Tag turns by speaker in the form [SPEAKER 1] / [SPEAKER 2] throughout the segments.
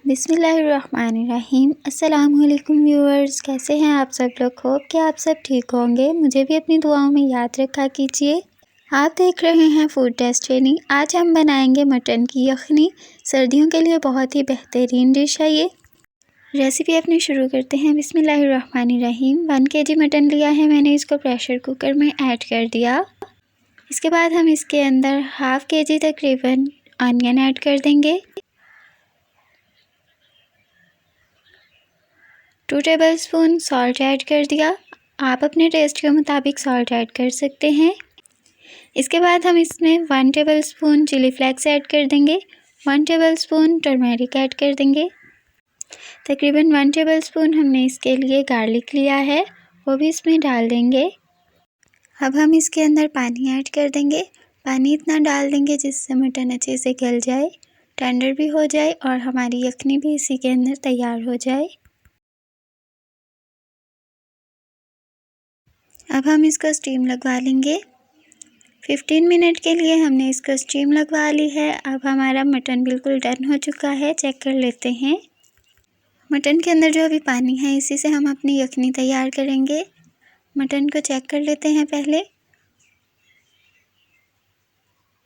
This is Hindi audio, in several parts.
[SPEAKER 1] बिस्मिल्लाहिर्रहमानिर्रहीम। अस्सलामुअलैकुम व्यूअर्स, कैसे हैं आप सब लोग? होप कि आप सब ठीक होंगे। मुझे भी अपनी दुआओं में याद रखा कीजिए। आप देख रहे हैं फूड डेस्टिनी। आज हम बनाएंगे मटन की यखनी। सर्दियों के लिए बहुत ही बेहतरीन डिश है ये। रेसिपी अपनी शुरू करते हैं। बिस्मिल्लाहिर्रहमानिर्रहीम। 1 kg मटन लिया है मैंने, इसको प्रेशर कुकर में ऐड कर दिया। इसके बाद हम इसके अंदर ½ kg तकरीबन ऑनियन ऐड कर देंगे। 2 टेबलस्पून सॉल्ट ऐड कर दिया। आप अपने टेस्ट के मुताबिक सॉल्ट ऐड कर सकते हैं। इसके बाद हम इसमें 1 टेबलस्पून चिली फ्लेक्स ऐड कर देंगे। 1 टेबलस्पून टर्मेरिक ऐड कर देंगे। तकरीबन 1 टेबलस्पून हमने इसके लिए गार्लिक लिया है, वो भी इसमें डाल देंगे। अब हम इसके अंदर पानी ऐड कर देंगे। पानी इतना डाल देंगे जिससे मटन अच्छे से गल जाए, टेंडर भी हो जाए और हमारी यखनी भी इसी के अंदर तैयार हो जाए। अब हम इसको स्टीम लगवा लेंगे। 15 मिनट के लिए हमने इसको स्टीम लगवा ली है। अब हमारा मटन बिल्कुल डन हो चुका है, चेक कर लेते हैं। मटन के अंदर जो अभी पानी है इसी से हम अपनी यखनी तैयार करेंगे। मटन को चेक कर लेते हैं पहले।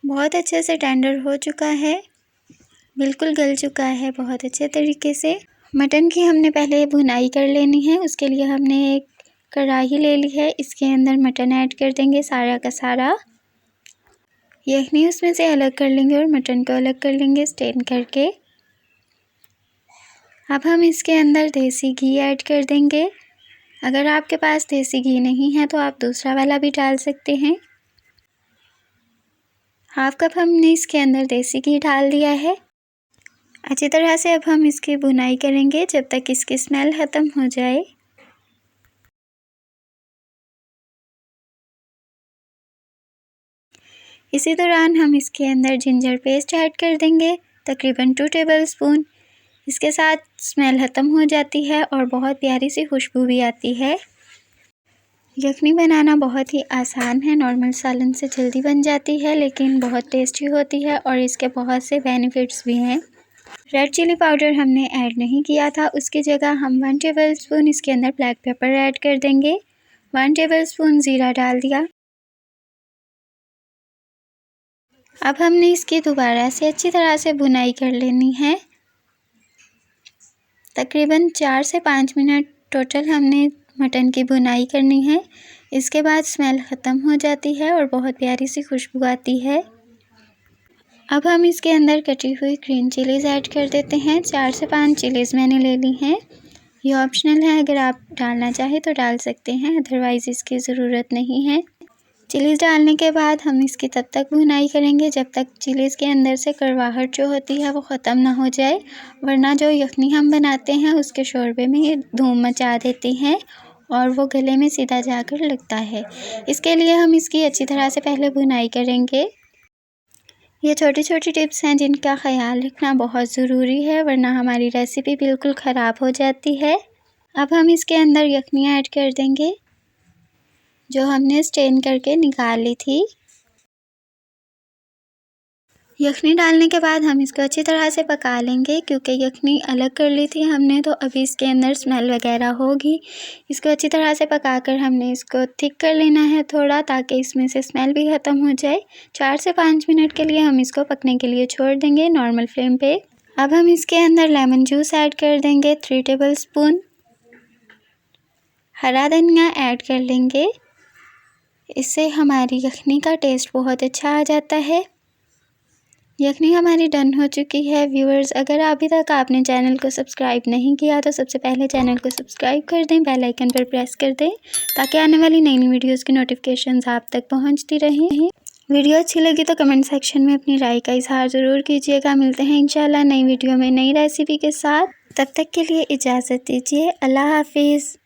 [SPEAKER 1] बहुत अच्छे से टेंडर हो चुका है, बिल्कुल गल चुका है बहुत अच्छे तरीके से। मटन की हमने पहले भुनाई कर लेनी है। उसके लिए हमने एक कढ़ाई ले ली है, इसके अंदर मटन ऐड कर देंगे सारा का सारा। यखनी उसमें से अलग कर लेंगे और मटन को अलग कर लेंगे स्टेन करके। अब हम इसके अंदर देसी घी ऐड कर देंगे। अगर आपके पास देसी घी नहीं है तो आप दूसरा वाला भी डाल सकते हैं। ½ कप हमने इसके अंदर देसी घी डाल दिया है। अच्छी तरह से अब हम इसकी भुनाई करेंगे जब तक इसकी स्मेल ख़त्म हो जाए। इसी दौरान हम इसके अंदर जिंजर पेस्ट ऐड कर देंगे, तकरीबन 2 टेबलस्पून। इसके साथ स्मेल ख़त्म हो जाती है और बहुत प्यारी सी खुशबू भी आती है। यखनी बनाना बहुत ही आसान है, नॉर्मल सालन से जल्दी बन जाती है लेकिन बहुत टेस्टी होती है और इसके बहुत से बेनिफिट्स भी हैं। रेड चिली पाउडर हमने ऐड नहीं किया था, उसकी जगह हम 1 टेबलस्पून इसके अंदर ब्लैक पेपर ऐड कर देंगे। 1 टेबलस्पून ज़ीरा डाल दिया। अब हमने इसकी दोबारा से अच्छी तरह से भुनाई कर लेनी है। तकरीबन 4 से 5 मिनट टोटल हमने मटन की भुनाई करनी है। इसके बाद स्मेल ख़त्म हो जाती है और बहुत प्यारी सी खुशबू आती है। अब हम इसके अंदर कटी हुई ग्रीन चिलीज़ ऐड कर देते हैं। 4 से 5 चिलीज़ मैंने ले ली हैं। ये ऑप्शनल है, अगर आप डालना चाहें तो डाल सकते हैं, अदरवाइज़ इसकी ज़रूरत नहीं है। चिलीज़ डालने के बाद हम इसकी तब तक भुनाई करेंगे जब तक चिलीज़ के अंदर से कड़वाहट जो होती है वो ख़त्म ना हो जाए, वरना जो यखनी हम बनाते हैं उसके शोरबे में ये धूम मचा देती हैं और वो गले में सीधा जाकर लगता है। इसके लिए हम इसकी अच्छी तरह से पहले भुनाई करेंगे। ये छोटी छोटी टिप्स हैं जिनका ख्याल रखना बहुत ज़रूरी है, वरना हमारी रेसिपी बिल्कुल ख़राब हो जाती है। अब हम इसके अंदर यखनी ऐड कर देंगे जो हमने स्टेन करके निकाल ली थी। यखनी डालने के बाद हम इसको अच्छी तरह से पका लेंगे, क्योंकि यखनी अलग कर ली थी हमने तो अभी इसके अंदर स्मेल वगैरह होगी। इसको अच्छी तरह से पकाकर हमने इसको थिक कर लेना है थोड़ा, ताकि इसमें से स्मेल भी ख़त्म हो जाए। 4 से 5 मिनट के लिए हम इसको पकने के लिए छोड़ देंगे नॉर्मल फ्लेम पे। अब हम इसके अंदर लेमन जूस ऐड कर देंगे 3 टेबलस्पून। हरा धनिया ऐड कर लेंगे, इससे हमारी यखनी का टेस्ट बहुत अच्छा आ जाता है। यखनी हमारी डन हो चुकी है। व्यूअर्स, अगर अभी तक आपने चैनल को सब्सक्राइब नहीं किया तो सबसे पहले चैनल को सब्सक्राइब कर दें, बेल आइकन पर प्रेस कर दें ताकि आने वाली नई नई वीडियोज़ की नोटिफिकेशंस आप तक पहुंचती रहें। वीडियो अच्छी लगी तो कमेंट सेक्शन में अपनी राय का इजहार ज़रूर कीजिएगा। मिलते हैं इंशाल्लाह नई वीडियो में नई रेसिपी के साथ। तब तक के लिए इजाज़त दीजिए। अल्लाह हाफिज़।